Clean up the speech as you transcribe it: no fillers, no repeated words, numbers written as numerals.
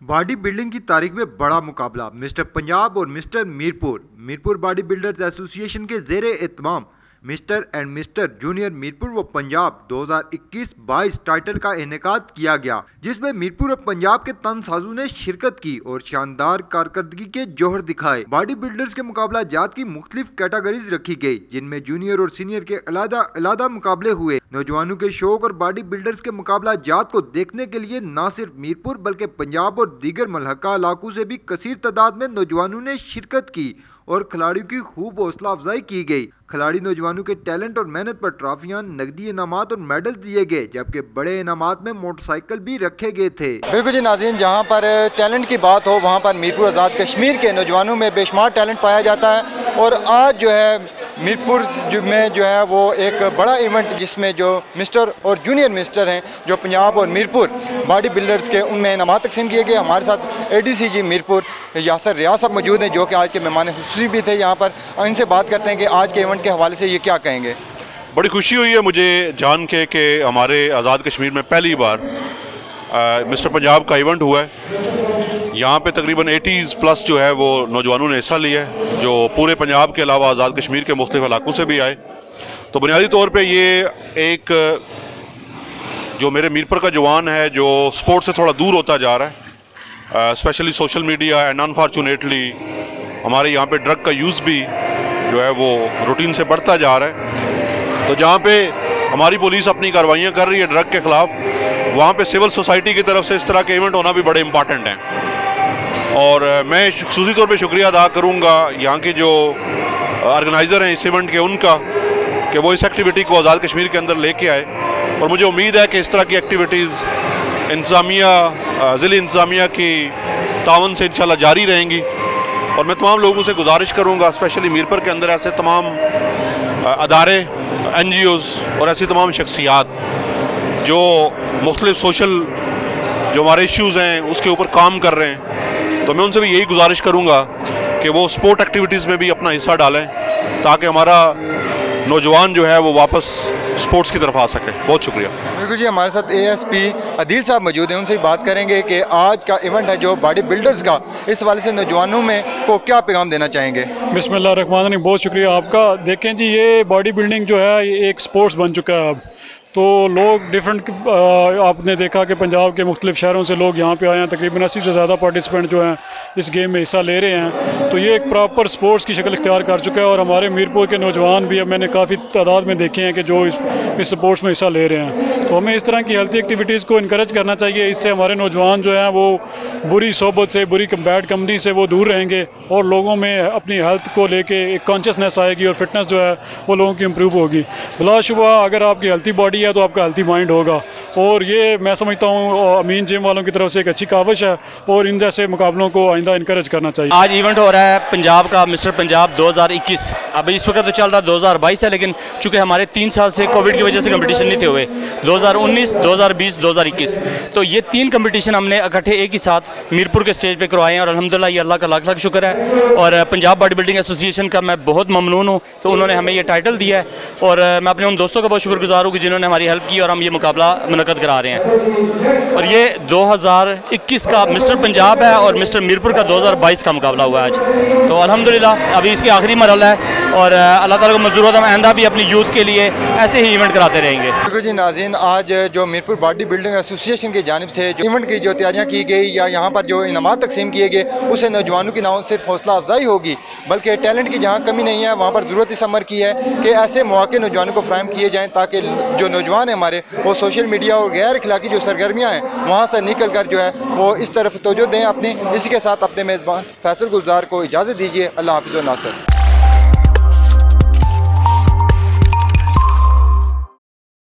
Body building की तारीख में बड़ा मुकाबला मिस्टर पंजाब और mister Mirpur body builders association के जेरे एहतमाम mister and mister junior Mirpur व पंजाब 2021-22 टाइटल का इनेकाद किया गया, जिसमें मीरपुर और पंजाब के तनसाजों ने शिरकत की और शानदार कारकर्दगी के जौहर दिखाए। बॉडी बिल्डर्स के मुकाबला जात की मुख्तलिफ कैटेगरीज रखी गई, जिनमें जूनियर और सीनियर के अलग मुकाबले हुए। नौजवानों के शौक और बॉडी बिल्डर्स के मुकाबला जात को देखने के लिए न सिर्फ मीरपुर बल्कि पंजाब और दीगर मलहका इलाकों से भी कसीर तादाद में नौजवानों ने शिरकत की और खिलाड़ियों की खूब हौसला अफजाई की गई। खिलाड़ी नौजवानों के टैलेंट और मेहनत पर ट्रॉफियां, नकदी इनामात और मेडल दिए गए, जबकि बड़े इनामात में मोटरसाइकिल भी रखे गए थे। बिल्कुल जी नाज़रीन, जहां पर टैलेंट की बात हो वहां पर मीरपुर आज़ाद कश्मीर के नौजवानों में बेशुमार टैलेंट पाया जाता है। और आज जो है मीरपुर में जो है वो एक बड़ा इवेंट, जिसमें जो मिस्टर और जूनियर मिस्टर हैं जो पंजाब और मीरपुर बॉडी बिल्डर्स के, उनमें इनामात तकसीम किए गए। हमारे साथ एडीसी जी मीरपुर यासर रियाज साहब मौजूद हैं, जो कि आज के मेहमान खुसूसी भी थे यहाँ पर। इनसे बात करते हैं कि आज के इवेंट के हवाले से ये क्या कहेंगे। बड़ी खुशी हुई है मुझे जान के कि हमारे आज़ाद कश्मीर में पहली बार मिस्टर पंजाब का इवेंट हुआ है। यहाँ पे तकरीबन 80 प्लस जो है वो नौजवानों ने हिस्सा लिया है, जो पूरे पंजाब के अलावा आज़ाद कश्मीर के मुख्तलिफ इलाकों से भी आए। तो बुनियादी तौर पे ये एक जो मेरे मीरपुर का जवान है जो स्पोर्ट्स से थोड़ा दूर होता जा रहा है, specially social media and unfortunately हमारे यहाँ पे ड्रग का यूज़ भी जो है वो रूटीन से बढ़ता जा रहा है। तो जहाँ पे हमारी पुलिस अपनी कार्रवाइयाँ कर रही है ड्रग के ख़िलाफ़, वहाँ पे सिविल सोसाइटी की तरफ से इस तरह के इवेंट होना भी बड़े इम्पॉर्टेंट हैं। और मैं खुसूसी तौर पे शुक्रिया अदा करूँगा यहाँ के जो ऑर्गेनाइज़र हैं इस इवेंट के, उनका, कि वो इस एक्टिविटी को आज़ाद कश्मीर के अंदर लेके आए। और मुझे उम्मीद है कि इस तरह की एक्टिविटीज़ ज़िली इंतज़ामिया की तावन से इंशाल्लाह जारी रहेंगी। और मैं तमाम लोगों से गुजारिश करूँगा, स्पेशली मीरपुर के अंदर ऐसे तमाम अदारे, NGOs और ऐसी तमाम शख्सियात जो मुख्तलिफ सोशल जो हमारे इश्यूज़ हैं उसके ऊपर काम कर रहे हैं, तो मैं उनसे भी यही गुजारिश करूँगा कि वो स्पोर्ट एक्टिविटीज़ में भी अपना हिस्सा डालें, ताकि हमारा नौजवान जो है वो वापस स्पोर्ट्स की तरफ आ सके। बहुत शुक्रिया। बिल्कुल जी, हमारे साथ ASP अदील साहब मौजूद हैं, उनसे बात करेंगे कि आज का इवेंट है जो बॉडी बिल्डर्स का, इस वाले से नौजवानों में को क्या पैगाम देना चाहेंगे। बिस्मिल्लाहिर्रहमानिर्रहीम, बहुत शुक्रिया आपका। देखें जी, ये बॉडी बिल्डिंग जो है ये एक स्पोर्ट्स बन चुका है अब। तो लोग डिफरेंट, आपने देखा कि पंजाब के मुख्तलिफ शहरों से लोग यहाँ पे आए हैं, तकरीबन 80 से ज़्यादा पार्टिसिपेंट जो हैं इस गेम में हिस्सा ले रहे हैं। तो ये एक प्रॉपर स्पोर्ट्स की शक्ल इख्तियार कर चुका है। और हमारे मीरपुर के नौजवान भी, अब मैंने काफ़ी तादाद में देखे हैं कि जो इस स्पोर्ट्स में हिस्सा ले रहे हैं। तो हमें इस तरह की हेल्थी एक्टिविटीज़ को इनकरेज करना चाहिए। इससे हमारे नौजवान जो हैं वो बुरी सोबत से, बुरी बैड कंपनी से वो दूर रहेंगे और लोगों में अपनी हेल्थ को लेके एक कॉन्शियसनेस आएगी और फिटनेस जो है वो लोगों की इम्प्रूव होगी। बिलाशुबा अगर आपकी हेल्थी बॉडी तो आपका हेल्थी माइंड होगा। और ये मैं समझता हूँ अमीन जिम वालों की तरफ से एक अच्छी काविश है और इन जैसे मुकाबलों को आइंदा इनकरेज करना चाहिए। आज इवेंट हो रहा है पंजाब का, मिस्टर पंजाब 2021। अभी इस वक्त तो चल रहा 2022 है, लेकिन चूँकि हमारे 3 साल से कोविड की वजह से कंपटीशन नहीं थे हुए, 2019, 2020, 2021, तो ये 3 कंपटीशन हमने इकट्ठे एक ही साथ मीरपुर के स्टेज पे करवाए हैं। और अल्हम्दुलिल्लाह ये अल्लाह का लाख लाख शुक्र है। और पंजाब बॉडी बिल्डिंग एसोसिएशन का मैं बहुत ममनून हूँ कि उन्होंने हमें ये टाइटल दिया है। और मैं अपने उन दोस्तों का बहुत शुक्रगुजार हूँ कि जिन्होंने हमारी हेल्प की और हम ये मुकाबला मुनक़द करा रहे हैं। और ये 2021 का मिस्टर पंजाब है और मिस्टर मीरपुर का 2022 का मुकाबला हुआ है आज। तो अल्हम्दुलिल्लाह अभी इसके आखिरी मरहला है और अल्लाह ताला को मंजूर हो तो हम आइंदा भी अपनी यूथ के लिए ऐसे ही इवेंट कराते रहेंगे। बिल्कुल जी नाज़रीन, आज जो मीरपुर बॉडी बिल्डिंग एसोसिएशन की जानिब से जो इवेंट की जो तैयारियाँ की गई या यहाँ पर जो इनामात तकसीम किए गए, उससे नौजवानों की ना सिर्फ हौसला अफजाई होगी बल्कि टैलेंट की जहाँ कमी नहीं है वहाँ पर ज़रूरत इस अमर की है कि ऐसे मौके नौजवानों को फराहम किए जाएँ, ताकि जो नौजवान है हमारे वो सोशल मीडिया और गैर अखलाकी जो सरगर्मियाँ हैं वहाँ से निकल कर जो है वो इस तरफ तवज्जो दें अपनी। इसी के साथ अपने मेज़बान फैसल गुलजार को इजाज़त दीजिए। अल्लाह हाफ़िज़ व नासर।